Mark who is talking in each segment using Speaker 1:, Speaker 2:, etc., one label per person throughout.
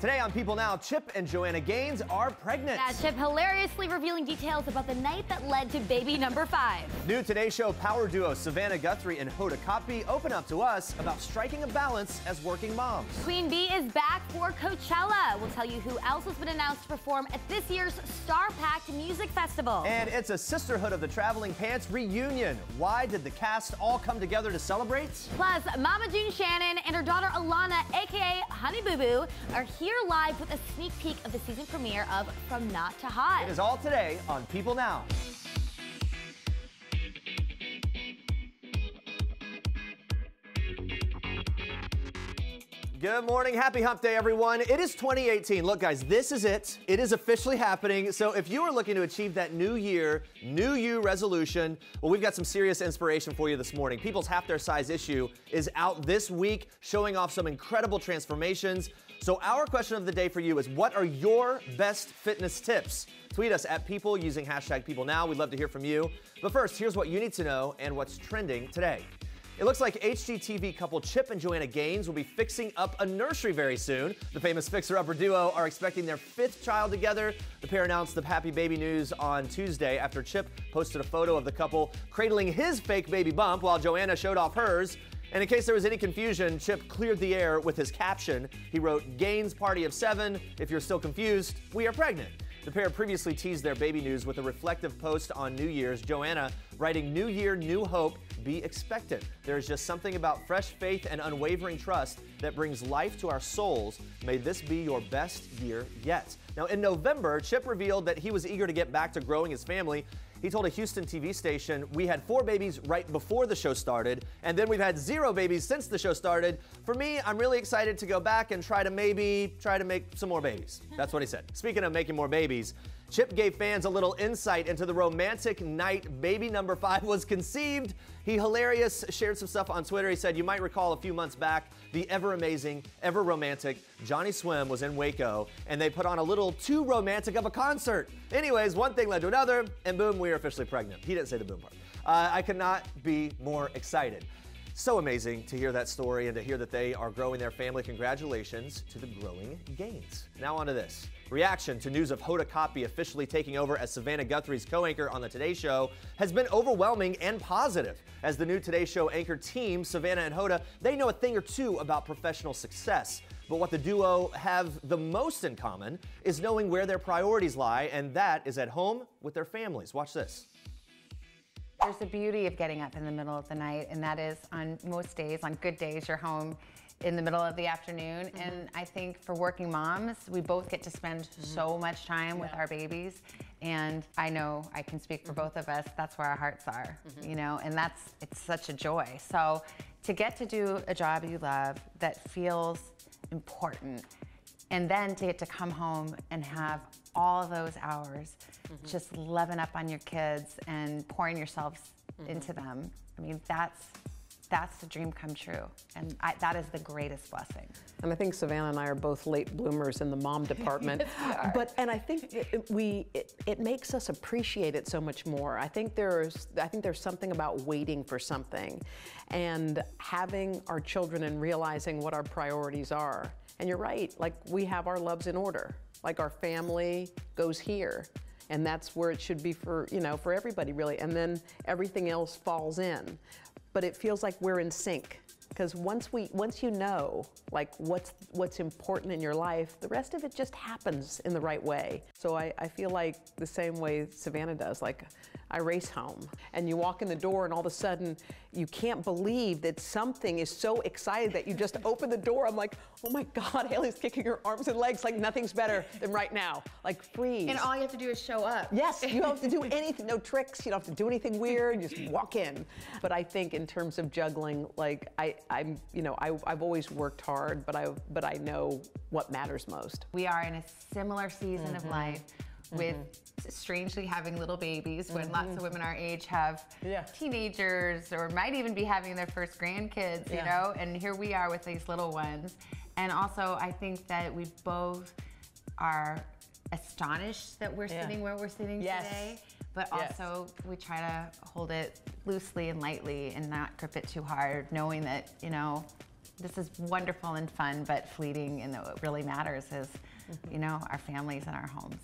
Speaker 1: Today on People Now, Chip and Joanna Gaines are pregnant.
Speaker 2: Yeah, Chip hilariously revealing details about the night that led to baby number 5.
Speaker 1: New Today Show power duo Savannah Guthrie and Hoda Kotb open up to us about striking a balance as working moms.
Speaker 2: Queen Bee is back for Coachella. We'll tell you who else has been announced to perform at this year's star-packed music festival.
Speaker 1: And it's a Sisterhood of the Traveling Pants reunion. Why did the cast all come together to celebrate?
Speaker 2: Plus, Mama June Shannon and her daughter Alana, aka Honey Boo Boo, are here live with a sneak peek of the season premiere of From Not to Hot.
Speaker 1: It is all today on People Now. Good morning. Happy Hump Day, everyone. It is 2018. Look, guys, this is it. It is officially happening. So if you are looking to achieve that new year, new you resolution, well, we've got some serious inspiration for you this morning. People's Half Their Size issue is out this week, showing off some incredible transformations. So our question of the day for you is, what are your best fitness tips? Tweet us at People using hashtag PeopleNow. We'd love to hear from you. But first, here's what you need to know and what's trending today. It looks like HGTV couple Chip and Joanna Gaines will be fixing up a nursery very soon. The famous fixer-upper duo are expecting their 5th child together. The pair announced the happy baby news on Tuesday after Chip posted a photo of the couple cradling his fake baby bump while Joanna showed off hers. And in case there was any confusion, Chip cleared the air with his caption. He wrote, "Gaines party of 7. If you're still confused, we are pregnant." The pair previously teased their baby news with a reflective post on New Year's. Joanna writing, "New year, new hope. Be expectant. There is just something about fresh faith and unwavering trust that brings life to our souls. May this be your best year yet." Now, in November, Chip revealed that he was eager to get back to growing his family. He told a Houston TV station, "We had 4 babies right before the show started, and then we've had 0 babies since the show started. For me, I'm really excited to go back and try to make some more babies." That's what he said. Speaking of making more babies, Chip gave fans a little insight into the romantic night baby number 5 was conceived. He hilarious shared some stuff on Twitter. He said, "You might recall a few months back, the ever amazing, ever romantic Johnny Swim was in Waco, and they put on a little too romantic of a concert. Anyways, one thing led to another, and boom, we are officially pregnant." He didn't say the boom part. I could not be more excited. So amazing to hear that story and to hear that they are growing their family. Congratulations to the growing Gaines. Now on to this. Reaction to news of Hoda Kotb officially taking over as Savannah Guthrie's co-anchor on the Today Show has been overwhelming and positive. As the new Today Show anchor team, Savannah and Hoda, they know a thing or two about professional success. But what the duo have the most in common is knowing where their priorities lie, and that is at home with their families. Watch this.
Speaker 3: There's the beauty of getting up in the middle of the night, and that is on most days, on good days, you're home in the middle of the afternoon. And I think for working moms, we both get to spend so much time with our babies. And I know I can speak for both of us, that's where our hearts are, you know, and it's such a joy. So to get to do a job you love that feels important, and then to get to come home and have all of those hours just loving up on your kids and pouring yourselves into them. I mean, that's the dream come true. And that is the greatest blessing.
Speaker 4: And I think Savannah and I are both late bloomers in the mom department.
Speaker 3: Yes, we are.
Speaker 4: And I think it makes us appreciate it so much more. I think there's something about waiting for something and having our children and realizing what our priorities are. And you're right, like we have our loves in order. Like our family goes here. And that's where it should be for, you know, for everybody really. And then everything else falls in. But it feels like we're in sync. Because once you know like what's important in your life, the rest of it just happens in the right way. So I feel like the same way Savannah does. Like I race home and you walk in the door and all of a sudden you can't believe that something is so excited that you just open the door. I'm like, oh my God, Haley's kicking her arms and legs like nothing's better than right now. Like freeze.
Speaker 3: And all you have to do is show up.
Speaker 4: Yes, you don't have to do anything, no tricks, you don't have to do anything weird, you just walk in. But I think in terms of juggling, like I've always worked hard, but I know what matters most.
Speaker 3: We are in a similar season of life with strangely having little babies when lots of women our age have teenagers or might even be having their first grandkids, you know, and here we are with these little ones. And also I think that we both are astonished that we're sitting where we're sitting today, but also we try to hold it loosely and lightly and not grip it too hard, knowing that, you know, this is wonderful and fun, but fleeting, and what really matters is, you know, our families and our homes.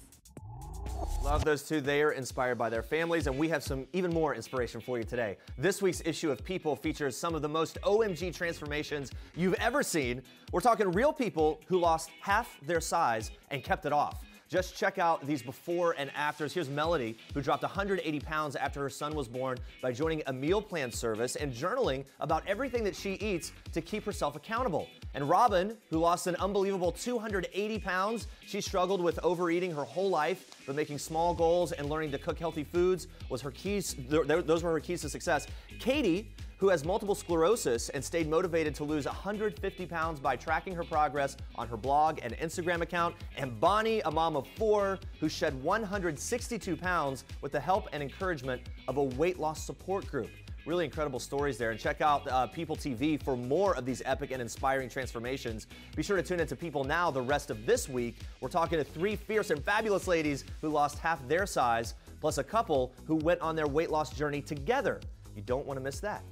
Speaker 1: Love those two. They are inspired by their families, and we have some even more inspiration for you today. This week's issue of People features some of the most OMG transformations you've ever seen. We're talking real people who lost half their size and kept it off. Just check out these before and afters. Here's Melody, who dropped 180 pounds after her son was born by joining a meal plan service and journaling about everything that she eats to keep herself accountable. And Robin, who lost an unbelievable 280 pounds. She struggled with overeating her whole life, but making small goals and learning to cook healthy foods was her keys. Those were her keys to success. Katie, who has multiple sclerosis and stayed motivated to lose 150 pounds by tracking her progress on her blog and Instagram account. And Bonnie, a mom of 4, who shed 162 pounds with the help and encouragement of a weight loss support group. Really incredible stories there. And check out PeopleTV for more of these epic and inspiring transformations. Be sure to tune into People Now the rest of this week. We're talking to 3 fierce and fabulous ladies who lost half their size, plus a couple who went on their weight loss journey together. You don't want to miss that.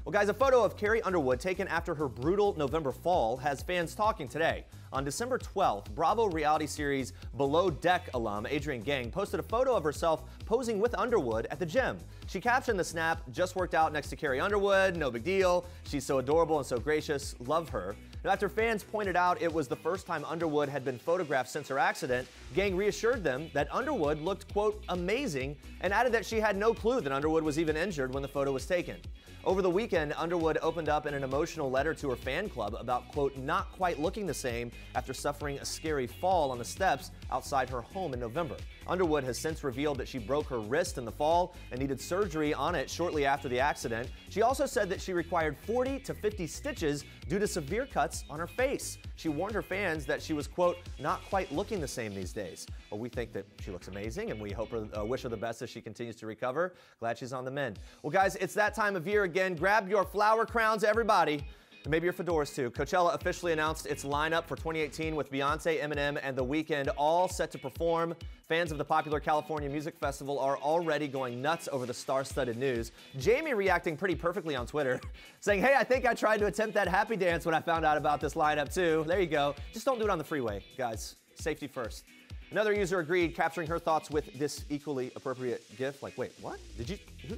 Speaker 1: Well, guys, a photo of Carrie Underwood taken after her brutal November fall has fans talking today. On December 12th, Bravo reality series Below Deck alum Adrienne Gang posted a photo of herself posing with Underwood at the gym. She captioned the snap, "Just worked out next to Carrie Underwood, no big deal. She's so adorable and so gracious, love her." Now, after fans pointed out it was the first time Underwood had been photographed since her accident, Gang reassured them that Underwood looked, quote, amazing, and added that she had no clue that Underwood was even injured when the photo was taken. Over the weekend, Underwood opened up in an emotional letter to her fan club about, quote, not quite looking the same after suffering a scary fall on the steps outside her home in November. Underwood has since revealed that she broke her wrist in the fall and needed surgery on it shortly after the accident. She also said that she required 40 to 50 stitches due to severe cuts on her face. She warned her fans that she was, quote, not quite looking the same these days. Well, we think that she looks amazing, and we wish her the best as she continues to recover. Glad she's on the mend. Well, guys, it's that time of year again. Grab your flower crowns, everybody. And maybe your fedoras too. Coachella officially announced its lineup for 2018 with Beyonce, Eminem, and The Weeknd all set to perform. Fans of the popular California Music Festival are already going nuts over the star-studded news. Jamie reacting pretty perfectly on Twitter, saying, hey, I think I tried to attempt that happy dance when I found out about this lineup too. There you go. Just don't do it on the freeway, guys. Safety first. Another user agreed, capturing her thoughts with this equally appropriate gif. Like, wait, what? Did you? Who?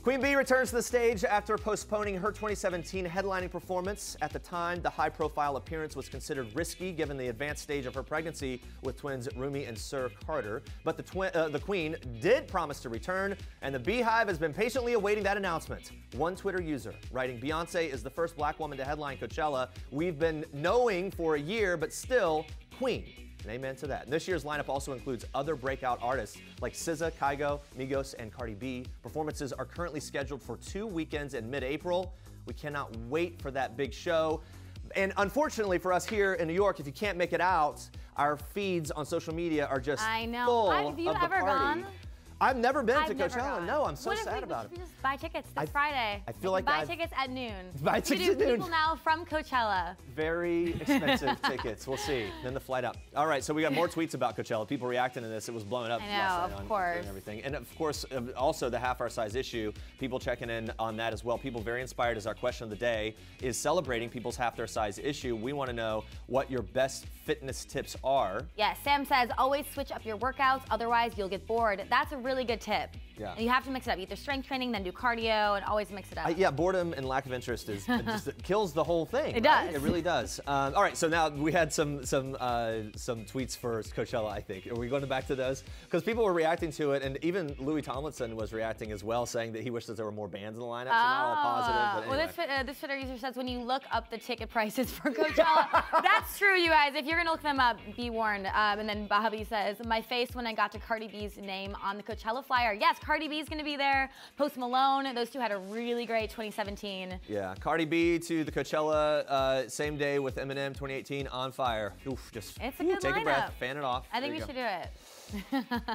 Speaker 1: Queen Bee returns to the stage after postponing her 2017 headlining performance. At the time, the high-profile appearance was considered risky given the advanced stage of her pregnancy with twins Rumi and Sir Carter. But the Queen did promise to return, and the Beehive has been patiently awaiting that announcement. One Twitter user writing, Beyonce is the first black woman to headline Coachella. We've been knowing for a year, but still, Queen. And amen to that. And this year's lineup also includes other breakout artists like SZA, Kygo, Migos, and Cardi B. Performances are currently scheduled for 2 weekends in mid-April. We cannot wait for that big show. And unfortunately for us here in New York, if you can't make it out, our feeds on social media are just full
Speaker 2: Have you
Speaker 1: of the
Speaker 2: ever
Speaker 1: party.
Speaker 2: gone?
Speaker 1: I've never been to
Speaker 2: Never
Speaker 1: Coachella.
Speaker 2: gone.
Speaker 1: No, I'm so
Speaker 2: What if
Speaker 1: sad
Speaker 2: we
Speaker 1: about it.
Speaker 2: just buy tickets this Friday?
Speaker 1: I feel like
Speaker 2: buy tickets at noon.
Speaker 1: Buy tickets at noon.
Speaker 2: People Now from Coachella.
Speaker 1: Very expensive tickets. We'll see. Then the flight up. All right, so we got more tweets about Coachella. People reacting to this. It was blowing up
Speaker 2: I know,
Speaker 1: last night
Speaker 2: of
Speaker 1: on
Speaker 2: course.
Speaker 1: and everything. And of course, also the half our size issue. People checking in on that as well. People very inspired as our question of the day is celebrating people's half their size issue. We want to know what your best fitness tips are.
Speaker 2: Yeah, Sam says always switch up your workouts, otherwise you'll get bored. That's a really good tip.
Speaker 1: Yeah.
Speaker 2: You have to mix it up. Either strength training, then do cardio, and always mix it up.
Speaker 1: Yeah, boredom and lack of interest is it kills the whole thing.
Speaker 2: It
Speaker 1: right?
Speaker 2: does.
Speaker 1: It really does. All right, so now we had some tweets for Coachella. I think are we going back to those? Because people were reacting to it, and even Louis Tomlinson was reacting as well, saying that he wishes there were more bands in the lineup. So not all positive. But anyway.
Speaker 2: Well, this Twitter user says when you look up the ticket prices for Coachella, that's true, you guys. If you're gonna look them up, be warned. And then Bahabi says, my face when I got to Cardi B's name on the Coachella flyer. Yes, Cardi B's gonna be there. Post Malone, those two had a really great 2017.
Speaker 1: Yeah, Cardi B to the Coachella same day with Eminem 2018 on fire. Oof, just
Speaker 2: It's a good
Speaker 1: take
Speaker 2: lineup.
Speaker 1: a breath, fan it off.
Speaker 2: I think
Speaker 1: There
Speaker 2: we
Speaker 1: you
Speaker 2: should
Speaker 1: go.
Speaker 2: do it.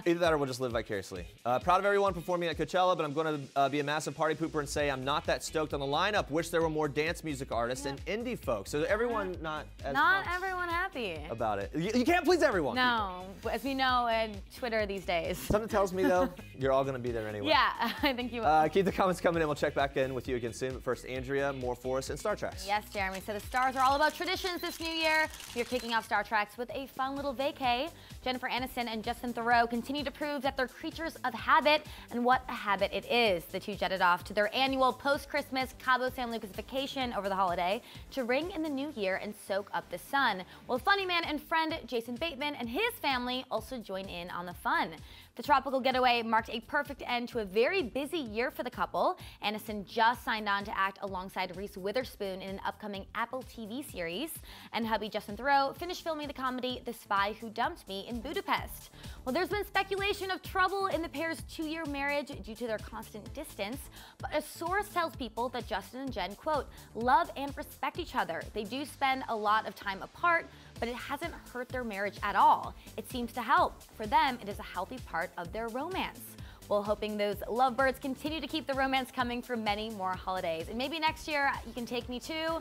Speaker 1: Either that or we'll just live vicariously. Proud of everyone performing at Coachella, but I'm going to be a massive party pooper and say I'm not that stoked on the lineup. Wish there were more dance music artists and indie folks. So everyone not as
Speaker 2: Not everyone happy
Speaker 1: about it. You can't please everyone.
Speaker 2: No, as we know in Twitter these days.
Speaker 1: Something tells me, though, you're all going to be there anyway.
Speaker 2: Yeah, I think you will.
Speaker 1: Keep the comments coming in. We'll check back in with you again soon. But first, Andrea, more for us in Star Treks.
Speaker 2: Yes, Jeremy. So the stars are all about traditions this new year. We are kicking off Star Treks with a fun little vacay. Jennifer Aniston and Justin Theroux continue to prove that they're creatures of habit and what a habit it is. The two jetted off to their annual post-Christmas Cabo San Lucas vacation over the holiday to ring in the new year and soak up the sun. Well, funny man and friend Jason Bateman and his family also join in on the fun. The tropical getaway marked a perfect end to a very busy year for the couple. Aniston just signed on to act alongside Reese Witherspoon in an upcoming Apple TV series. And hubby Justin Theroux finished filming the comedy The Spy Who Dumped Me in Budapest. Well, there's been speculation of trouble in the pair's 2-year marriage due to their constant distance. But a source tells people that Justin and Jen, quote, love and respect each other. They do spend a lot of time apart, but it hasn't hurt their marriage at all. It seems to help. For them, it is a healthy part of their romance. Well, hoping those lovebirds continue to keep the romance coming for many more holidays. And maybe next year you can take me too.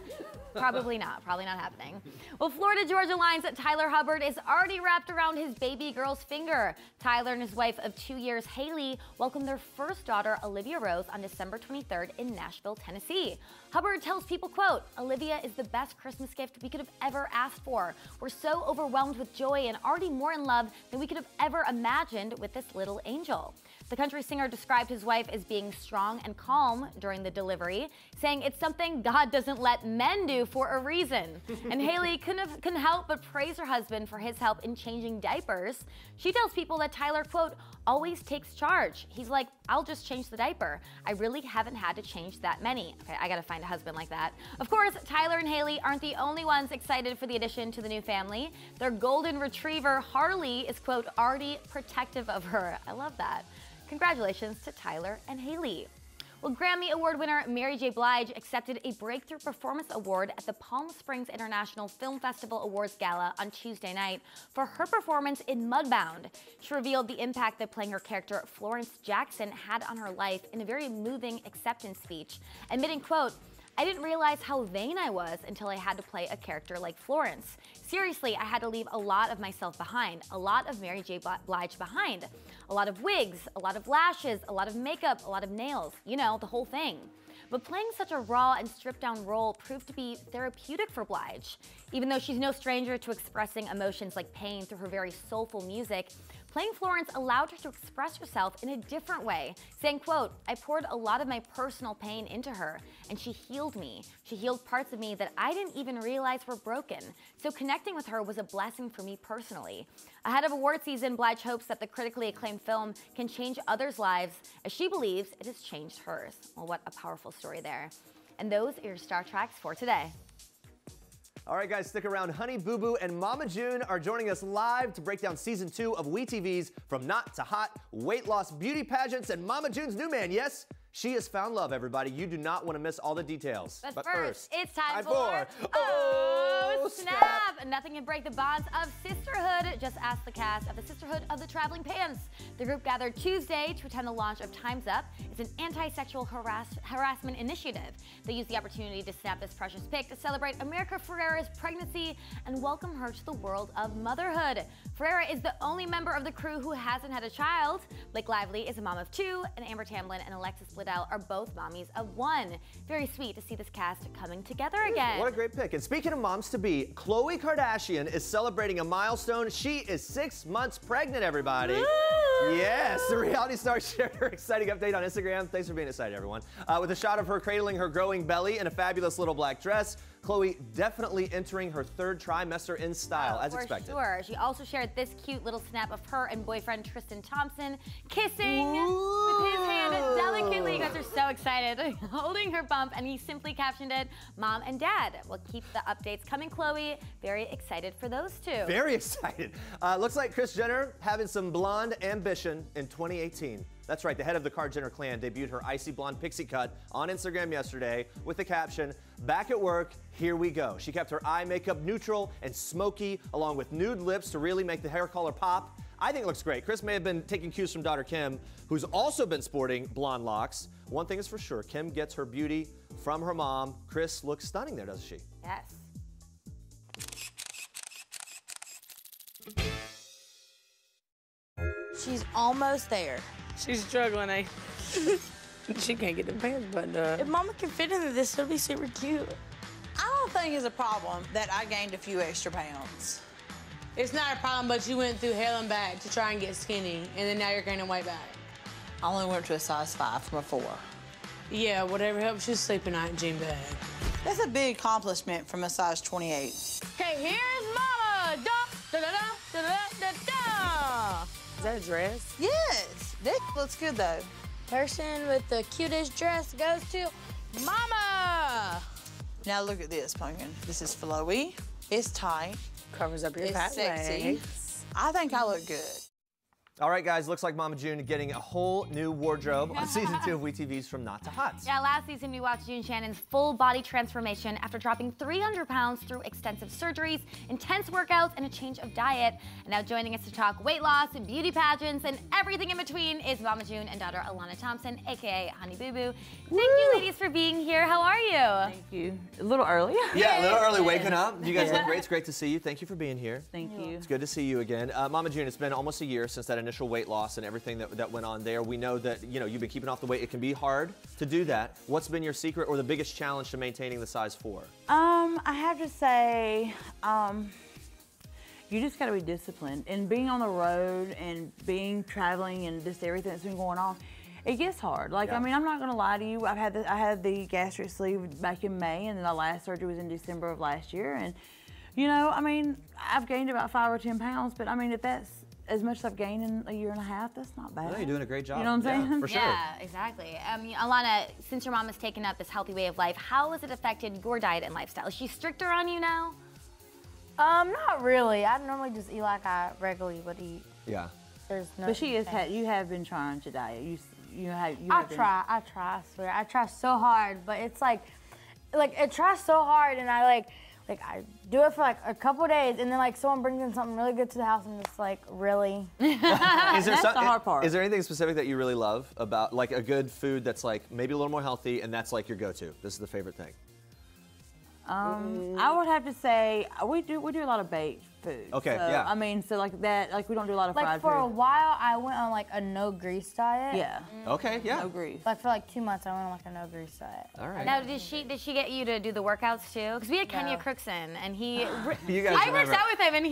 Speaker 2: Probably not happening. Well, Florida Georgia Line's Tyler Hubbard is already wrapped around his baby girl's finger. Tyler and his wife of 2 years, Haley, welcomed their first daughter, Olivia Rose, on December 23rd in Nashville, Tennessee. Hubbard tells people, quote, Olivia is the best Christmas gift we could have ever asked for. We're so overwhelmed with joy and already more in love than we could have ever imagined with this little angel. The country singer described his wife as being strong and calm during the delivery, saying it's something God doesn't let men do for a reason. And Haley couldn't help but praise her husband for his help in changing diapers. She tells people that Tyler, quote, always takes charge. He's like, I'll just change the diaper. I really haven't had to change that many. Okay, I gotta find a husband like that. Of course, Tyler and Haley aren't the only ones excited for the addition to the new family. Their golden retriever, Harley, is, quote, already protective of her. I love that. Congratulations to Tyler and Haley. Well, Grammy Award winner Mary J. Blige accepted a Breakthrough Performance Award at the Palm Springs International Film Festival Awards Gala on Tuesday night for her performance in Mudbound. She revealed the impact that playing her character Florence Jackson had on her life in a very moving acceptance speech, admitting, quote, I didn't realize how vain I was until I had to play a character like Florence. Seriously, I had to leave a lot of myself behind, a lot of Mary J. Blige behind. A lot of wigs, a lot of lashes, a lot of makeup, a lot of nails, you know, the whole thing. But playing such a raw and stripped-down role proved to be therapeutic for Blige. Even though she's no stranger to expressing emotions like pain through her very soulful music, playing Florence allowed her to express herself in a different way, saying, quote, I poured a lot of my personal pain into her, and she healed me. She healed parts of me that I didn't even realize were broken. So connecting with her was a blessing for me personally. Ahead of award season, Blige hopes that the critically acclaimed film can change others' lives, as she believes it has changed hers. Well, what a powerful story there. And those are your Star Treks for today.
Speaker 1: All right, guys, stick around. Honey Boo Boo and Mama June are joining us live to break down season 2 of WeTV's From Not to Hot weight loss beauty pageants and Mama June's new man. Yes, she has found love, everybody. You do not want to miss all the details.
Speaker 2: But first, it's time for Oh, Snap! Nothing can break the bonds of sisterhood. Just ask the cast of the Sisterhood of the Traveling Pants. The group gathered Tuesday to attend the launch of Time's Up. It's an anti-sexual harassment initiative. They used the opportunity to snap this precious pic to celebrate America Ferrera's pregnancy and welcome her to the world of motherhood. Ferrera is the only member of the crew who hasn't had a child. Blake Lively is a mom of 2, and Amber Tamblyn and Alexis Bledel are both mommies of 1. Very sweet to see this cast coming together again.
Speaker 1: What a great pick. And speaking of moms-to-be, Khloe Kardashian is celebrating a milestone. She is 6 months pregnant, everybody.
Speaker 2: Woo!
Speaker 1: Yes, the reality star shared her exciting update on Instagram. Thanks for being excited, everyone. With a shot of her cradling her growing belly in a fabulous little black dress. Khloe definitely entering her 3rd trimester in style, as expected.
Speaker 2: For sure. She also shared this cute little snap of her and boyfriend Tristan Thompson kissing with his hand delicately. You guys are so excited. Holding her bump, and he simply captioned it, Mom and Dad. We'll keep the updates coming, Khloe. Very excited for those two.
Speaker 1: Very excited. Looks like Kris Jenner having some blonde ambition in 2018. That's right, the head of the Kardashian Jenner clan debuted her icy blonde pixie cut on Instagram yesterday with the caption, back at work, here we go. She kept her eye makeup neutral and smoky, along with nude lips to really make the hair color pop. I think it looks great. Chris may have been taking cues from daughter Kim, who's also been sporting blonde locks. One thing is for sure, Kim gets her beauty from her mom. Chris looks stunning there, doesn't she?
Speaker 2: Yes.
Speaker 5: She's almost there.
Speaker 6: She's struggling, eh? She can't get the pants buttoned up.
Speaker 5: If Mama can fit into this, it'll be super cute. I don't think it's a problem that I gained a few extra pounds.
Speaker 6: It's not a problem, but you went through hell and back to try and get skinny, and then now you're gaining weight back.
Speaker 5: I only went to a size 5 from a 4.
Speaker 6: Yeah, whatever helps you sleep at night in jean bag.
Speaker 5: That's a big accomplishment from a size 28.
Speaker 6: Okay, here's Mama! Da, da, da, da, da, da, da. Is that a dress?
Speaker 5: Yes, that looks good though.
Speaker 7: Person with the cutest dress goes to Mama.
Speaker 5: Now look at this, Pumpkin. This is flowy, it's tight,
Speaker 6: Covers up your
Speaker 5: it's
Speaker 6: fat
Speaker 5: sexy.
Speaker 6: legs.
Speaker 5: I think I look good.
Speaker 1: All right, guys, looks like Mama June getting a whole new wardrobe on season 2 of WeTV's From Not to Hot.
Speaker 2: Yeah, last season we watched June Shannon's full body transformation after dropping 300 pounds through extensive surgeries, intense workouts, and a change of diet. And now joining us to talk weight loss, beauty pageants, and everything in between is Mama June and daughter Alana Thompson, aka Honey Boo Boo. Thank you, ladies, for being here. How are you?
Speaker 8: Thank you. A little early.
Speaker 1: Yeah, a little early waking up. You guys look great. It's great to see you. Thank you for being here.
Speaker 8: Thank you.
Speaker 1: It's good to see you again. Mama June, it's been almost a year since that initial weight loss and everything that went on there. We know that, you know, you've been keeping off the weight. It can be hard to do that. What's been your secret or the biggest challenge to maintaining the size 4?
Speaker 8: I have to say, you just got to be disciplined. And being on the road and traveling and just everything that's been going on, it gets hard. Like,
Speaker 1: Yeah.
Speaker 8: I mean, I'm not gonna lie to you. I had the gastric sleeve back in May, and then the last surgery was in December of last year. And, you know, I mean, I've gained about 5 or 10 pounds, but I mean, if that's as much as I've gained in a year and a half, that's not bad.
Speaker 1: No, you're doing a great job.
Speaker 8: You know what I'm saying?
Speaker 1: Yeah, for sure.
Speaker 2: Yeah, exactly. Alana, since your mom has taken up this healthy way of life, how has it affected your diet and lifestyle? Is she stricter on you now?
Speaker 7: Not really. I normally just eat like I regularly would eat.
Speaker 1: Yeah.
Speaker 7: There's no.
Speaker 8: But she is. You have been trying to diet. You have been.
Speaker 7: I swear. I try so hard, but it's like it tries so hard, and I do it for like a couple days, and then like someone brings in something really good to the house, and it's like, really?
Speaker 1: Is there
Speaker 8: That's the hard part.
Speaker 1: Is there anything specific that you really love about like a good food that's like maybe a little more healthy and that's like your go-to? This is the favorite thing.
Speaker 8: I would have to say we do a lot of baked food.
Speaker 1: Okay,
Speaker 8: so,
Speaker 1: yeah.
Speaker 8: I mean, so like that, like we don't do a lot of
Speaker 7: Like
Speaker 8: fried
Speaker 7: for a
Speaker 8: food.
Speaker 7: while, I went on like a no grease diet.
Speaker 8: Yeah.
Speaker 1: Okay, yeah.
Speaker 8: No grease.
Speaker 7: Like for like 2 months, I went on like a no grease diet.
Speaker 1: All right.
Speaker 2: Now, did she get you to do the workouts too? Because we had Kenya
Speaker 7: No.
Speaker 2: Crookson, and he.
Speaker 1: You guys
Speaker 2: I
Speaker 1: remember.
Speaker 2: worked out with him, and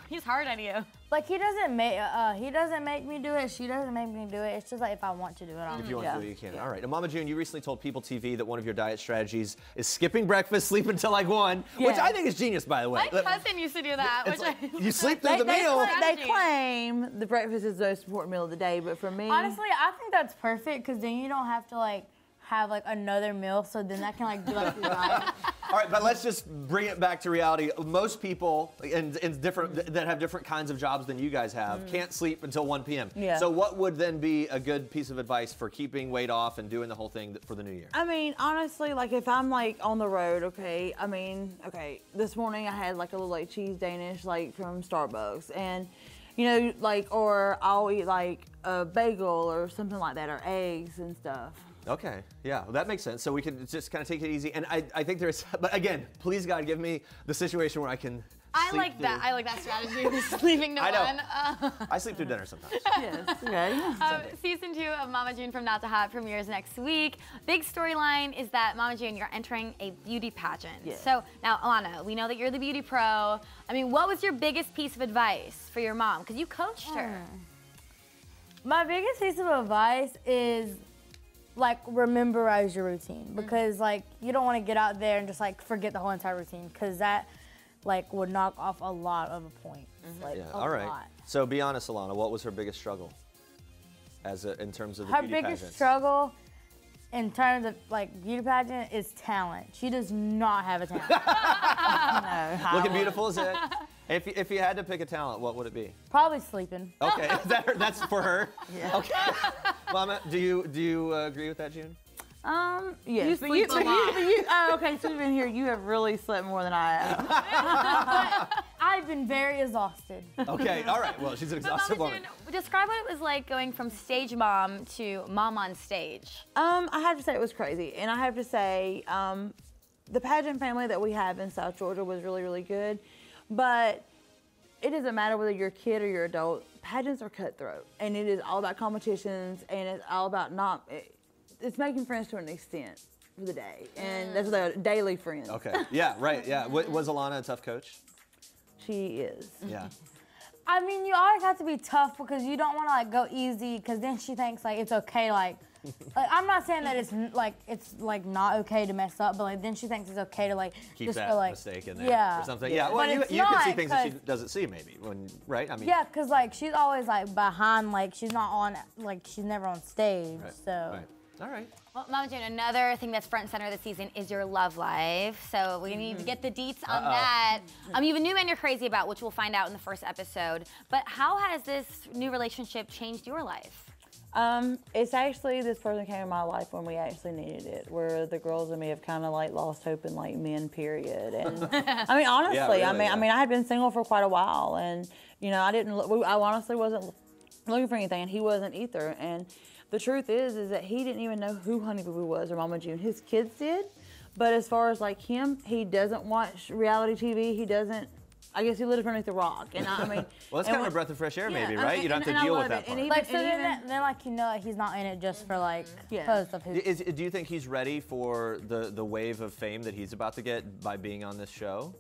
Speaker 2: he's hard on you.
Speaker 7: Like he doesn't make me do it. She doesn't make me do it. It's just like if I want to do it, I'll
Speaker 1: If
Speaker 7: do
Speaker 1: you
Speaker 7: it.
Speaker 1: want to do it, you can. All right. Now, Mama June, you recently told PeopleTV that one of your diet strategies is skipping breakfast, sleep until like 1, which I think is genius, by the way.
Speaker 2: My cousin used to do that.
Speaker 1: It's
Speaker 2: Which
Speaker 1: like, you sleep through the
Speaker 8: They
Speaker 1: meal.
Speaker 8: claim the breakfast is the most important meal of the day, but for me,
Speaker 7: Honestly, I think that's perfect because then you don't have to like have like another meal, so then that can like be like your diet.
Speaker 1: All right, but let's just bring it back to reality. Most people in different that have different kinds of jobs than you guys have can't sleep until 1 p.m.
Speaker 8: Yeah.
Speaker 1: So what would then be a good piece of advice for keeping weight off and doing the whole thing for the new year?
Speaker 8: I mean, honestly, like if I'm like on the road, this morning I had like a little like cheese Danish like from Starbucks, and you know, like, or I'll eat like a bagel or something like that, or eggs and stuff.
Speaker 1: Okay, yeah, well, that makes sense. So we can just kind of take it easy. And I think there's, but again, please God, give me the situation where I can
Speaker 2: I
Speaker 1: sleep
Speaker 2: like that.
Speaker 1: through.
Speaker 2: I like that strategy of sleeping to
Speaker 1: I know.
Speaker 2: 1.
Speaker 1: I sleep through dinner sometimes.
Speaker 8: Yes, okay.
Speaker 2: Season 2 of Mama June From Not to Hot premieres next week. Big storyline is that Mama June, you're entering a beauty pageant.
Speaker 8: Yes.
Speaker 2: So now, Alana, we know that you're the beauty pro. I mean, what was your biggest piece of advice for your mom? Because you coached her.
Speaker 7: My biggest piece of advice is like memorize your routine because like you don't want to get out there and just like forget the whole entire routine because that like would knock off a lot of a point. Like
Speaker 1: Yeah.
Speaker 7: a
Speaker 1: All right.
Speaker 7: lot.
Speaker 1: So be honest, Alana. What was her biggest struggle, in terms of the
Speaker 7: Her
Speaker 1: beauty
Speaker 7: biggest
Speaker 1: pageants?
Speaker 7: struggle in terms of like beauty pageant is talent. She does not have a talent.
Speaker 1: Looking beautiful is it? If you had to pick a talent, what would it be?
Speaker 7: Probably sleeping.
Speaker 1: Okay, is that her, that's for her. Yeah. Okay. Mama, do you agree with that, June?
Speaker 8: Yes.
Speaker 2: You sleep a lot.
Speaker 8: okay, so you've been here. You have really slept more than I have.
Speaker 7: I've been very exhausted.
Speaker 1: Okay, all right. Well, she's an exhausted
Speaker 2: Mama
Speaker 1: woman.
Speaker 2: June, describe what it was like going from stage mom to mom on stage.
Speaker 8: I have to say it was crazy, and I have to say the pageant family that we have in South Georgia was really, really good, but it doesn't matter whether you're a kid or you're an adult. Pageants are cutthroat, and it is all about competitions, and it's all about it's making friends to an extent for the day, and that's the daily friends.
Speaker 1: Okay. Yeah. Right. Yeah. Was Alana a tough coach?
Speaker 8: She is.
Speaker 1: Yeah.
Speaker 7: I mean, you always have to be tough because you don't want to like go easy because then she thinks like it's okay like I'm not saying that it's not okay to mess up, but like then she thinks it's okay to like
Speaker 1: Keep
Speaker 7: just
Speaker 1: that
Speaker 7: go, like,
Speaker 1: mistake in there
Speaker 7: yeah.
Speaker 1: or something. Yeah. Well,
Speaker 7: But
Speaker 1: you can see
Speaker 7: not,
Speaker 1: things that she doesn't see maybe right? I mean.
Speaker 7: Yeah, because like she's always like behind, like she's not on, like she's never on stage,
Speaker 1: Right.
Speaker 7: so.
Speaker 1: Right. All right.
Speaker 2: Well, Mama June, another thing that's front and center this season is your love life. So we need to get the deets on that. You have a new man you're crazy about, which we'll find out in the first episode. But how has this new relationship changed your life?
Speaker 8: It's actually, this person came in my life when we actually needed it, where the girls and me have kind of like lost hope in like men, period. And I mean, honestly,
Speaker 1: Yeah, really,
Speaker 8: I mean, I had been single for quite a while, and you know, I honestly wasn't looking for anything, and he wasn't either. And the truth is that he didn't even know who Honey Boo Boo was or Mama June. His kids did, but as far as like him, he doesn't watch reality TV. He doesn't. I guess he lives underneath the rock, and I mean.
Speaker 1: Well, it's kind of a breath of fresh air, maybe, right? You don't have to deal with that part.
Speaker 7: Like, so then like, you know, he's not in it just for like posts of his.
Speaker 1: Do you think he's ready for the wave of fame that he's about to get by being on this show?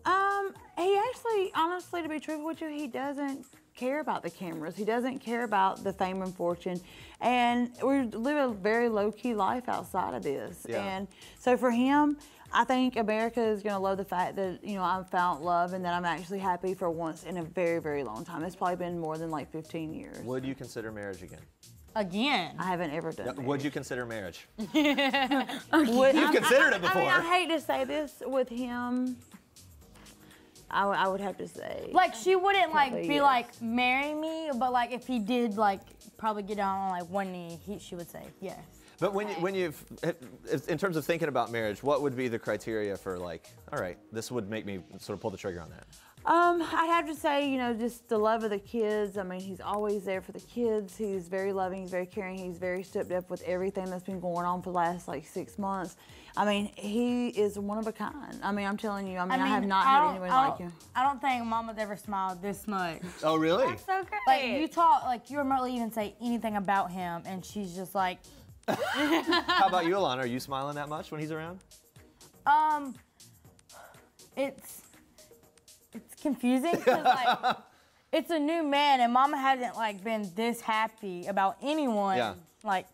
Speaker 8: He actually, honestly, to be truthful with you, he doesn't care about the cameras. He doesn't care about the fame and fortune. And we live a very low-key life outside of this.
Speaker 1: Yeah.
Speaker 8: And so for him, I think America is going to love the fact that, you know, I've found love and that I'm actually happy for once in a very, very long time. It's probably been more than like 15 years.
Speaker 1: Would you consider marriage again?
Speaker 7: Again?
Speaker 8: I haven't ever done
Speaker 1: Would you consider marriage?
Speaker 8: You've
Speaker 1: considered it before.
Speaker 8: I mean, I hate to say this with him. I would have to say.
Speaker 7: Like, she wouldn't like be
Speaker 8: yes.
Speaker 7: like, marry me, but like if he did like probably get down on like one knee, she would say yes.
Speaker 1: But when you've, in terms of thinking about marriage, what would be the criteria for like, all right, this would make me sort of pull the trigger on that?
Speaker 8: I'd have to say, you know, just the love of the kids. I mean, he's always there for the kids. He's very loving, he's very caring, he's very stepped up with everything that's been going on for the last like 6 months. I mean, he is one of a kind. I mean, I'm telling you, I have not had anyone like him.
Speaker 7: I don't think Mama's ever smiled this much.
Speaker 1: Oh, really?
Speaker 2: That's so great.
Speaker 7: Like, you talk, like, you remotely even say anything about him, and she's just like.
Speaker 1: How about you, Alana? Are you smiling that much when he's around?
Speaker 7: It's confusing because like it's a new man and Mama hasn't like been this happy about anyone like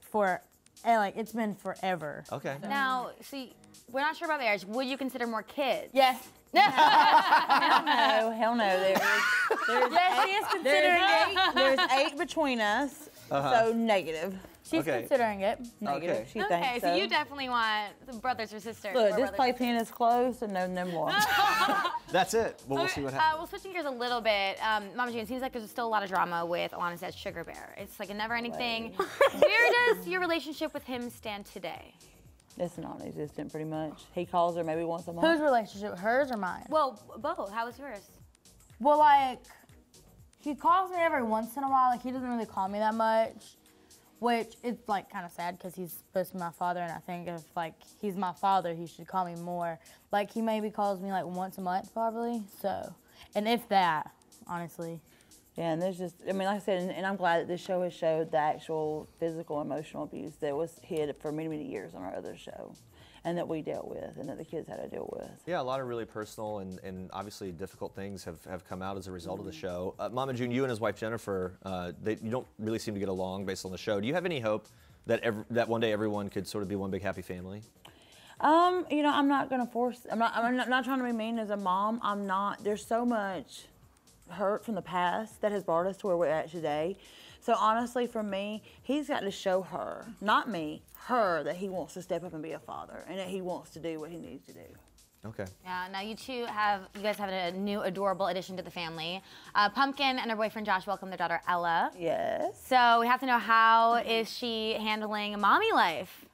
Speaker 7: it's been forever.
Speaker 1: Okay.
Speaker 2: Now, see, we're not sure about marriage. Would you consider more kids?
Speaker 7: Yes.
Speaker 8: Hell no.
Speaker 7: Yes, she is considering
Speaker 8: There's 8 between us, so negative.
Speaker 7: She's considering it.
Speaker 8: Negative. She
Speaker 2: Okay,
Speaker 8: thinks
Speaker 2: so you definitely want brothers or sisters.
Speaker 8: Look,
Speaker 2: or
Speaker 8: this
Speaker 2: brothers.
Speaker 8: playpen is closed and no more.
Speaker 1: That's it. Well, we'll see what happens.
Speaker 2: Well, switching gears a little bit, Mama June, it seems like there's still a lot of drama with Alana says Sugar Bear. It's like a never-ending thing. Where does your relationship with him stand today?
Speaker 8: It's non-existent, pretty much. He calls her maybe once a month.
Speaker 7: Whose relationship, hers or mine?
Speaker 2: Well, both. How was yours?
Speaker 7: Well, like, he calls me every once in a while. Like, he doesn't really call me that much, which is, like, kind of sad because he's supposed to be my father, and I think if, like, he's my father, he should call me more. Like, he maybe calls me, like, once a month, probably, so. And if that, honestly.
Speaker 8: Yeah, and there's just, I mean, like I said, and I'm glad that this show has showed the actual physical, emotional abuse that was hid for many, many years on our other show, and that we dealt with, and that the kids had to deal with.
Speaker 1: Yeah, a lot of really personal and obviously difficult things have come out as a result of the show. Mama June, you and his wife Jennifer, you don't really seem to get along based on the show. Do you have any hope that that one day everyone could sort of be one big happy family?
Speaker 8: You know, I'm not gonna force. I'm not trying to be mean as a mom. I'm not. There's so much hurt from the past that has brought us to where we're at today. So honestly, for me, he's got to show her, not me, her, that he wants to step up and be a father, and that he wants to do what he needs to do.
Speaker 1: Okay.
Speaker 2: Yeah. Now you guys have a new adorable addition to the family. Pumpkin and her boyfriend Josh welcomed their daughter Ella.
Speaker 8: Yes.
Speaker 2: So we have to know, how is she handling mommy life?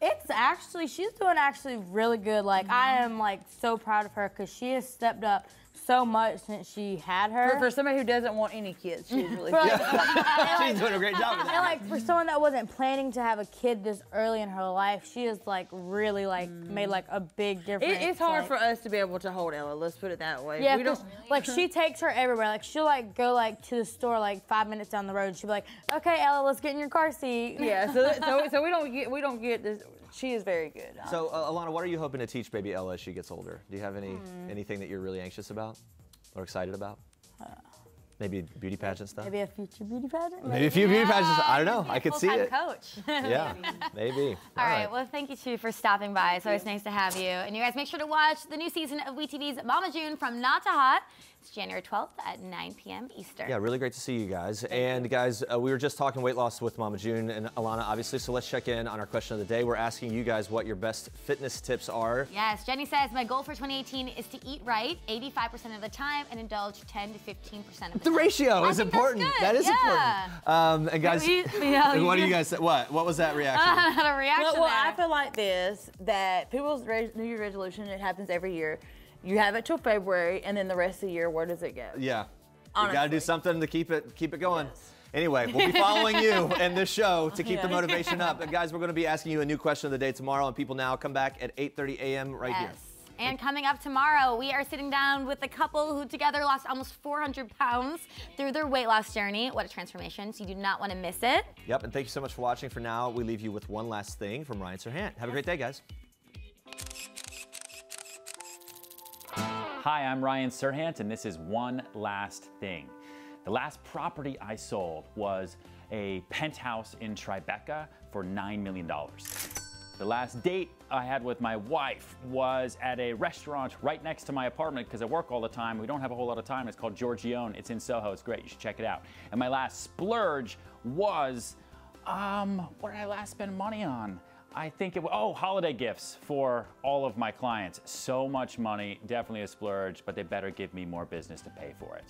Speaker 7: She's doing actually really good. Like, I am like so proud of her because she has stepped up so much since she had her.
Speaker 8: For somebody who doesn't want any kids, she's really
Speaker 7: For,
Speaker 8: cute.
Speaker 7: like,
Speaker 1: She's doing a great job with
Speaker 7: and
Speaker 1: that.
Speaker 7: like for someone that wasn't planning to have a kid this early in her life, she has like really like made like a big difference.
Speaker 8: It's hard
Speaker 7: like,
Speaker 8: for us to be able to hold Ella. Let's put it that way.
Speaker 7: Yeah,
Speaker 8: we don't.
Speaker 7: like she takes her everywhere. Like she'll like go like to the store like 5 minutes down the road. She'll be like, "Okay, Ella, let's get in your car seat."
Speaker 8: Yeah, so we don't get this. She is very good.
Speaker 1: So, Alana, what are you hoping to teach baby Ella as she gets older? Do you have anything that you're really anxious about or excited about? Maybe beauty pageant stuff?
Speaker 7: Maybe a future beauty pageant?
Speaker 1: Maybe a few beauty pageants. I don't know. I could see it.
Speaker 2: Coach.
Speaker 1: Yeah, maybe.
Speaker 2: All right. Well, thank you, too, for stopping by. It's always nice to have you. And you guys make sure to watch the new season of WeTV's Mama June from Not to Hot. It's January 12th at 9 p.m. Eastern.
Speaker 1: Yeah, really great to see you guys. And guys, we were just talking weight loss with Mama June and Alana, obviously. So let's check in on our question of the day. We're asking you guys what your best fitness tips are.
Speaker 2: Yes, Jenny says, my goal for 2018 is to eat right 85% of the time and indulge 10 to 15% of the time.
Speaker 1: The ratio is important. That is important. And guys, what do you guys say? What was that reaction?
Speaker 2: A reaction
Speaker 8: Well,
Speaker 2: there.
Speaker 8: I feel like this, that people's New Year's resolution, it happens every year. You have it till February, and then the rest of the year, where does it go?
Speaker 1: Yeah.
Speaker 8: Honestly.
Speaker 1: You got to do something to keep it going. Yes. Anyway, we'll be following you and this show to keep the motivation up. And guys, we're going to be asking you a new question of the day tomorrow on People Now. Come back at 8:30 a.m. right here.
Speaker 2: And coming up tomorrow, we are sitting down with a couple who together lost almost 400 pounds through their weight loss journey. What a transformation. So you do not want to miss it.
Speaker 1: Yep, and thank you so much for watching. For now, we leave you with one last thing from Ryan Serhant. Have a great day, guys.
Speaker 9: Hi, I'm Ryan Serhant, and this is One Last Thing. The last property I sold was a penthouse in Tribeca for $9 million. The last date I had with my wife was at a restaurant right next to my apartment because I work all the time. We don't have a whole lot of time. It's called Giorgione. It's in Soho. It's great. You should check it out. And my last splurge was, what did I last spend money on? I think it was, holiday gifts for all of my clients. So much money, definitely a splurge, but they better give me more business to pay for it.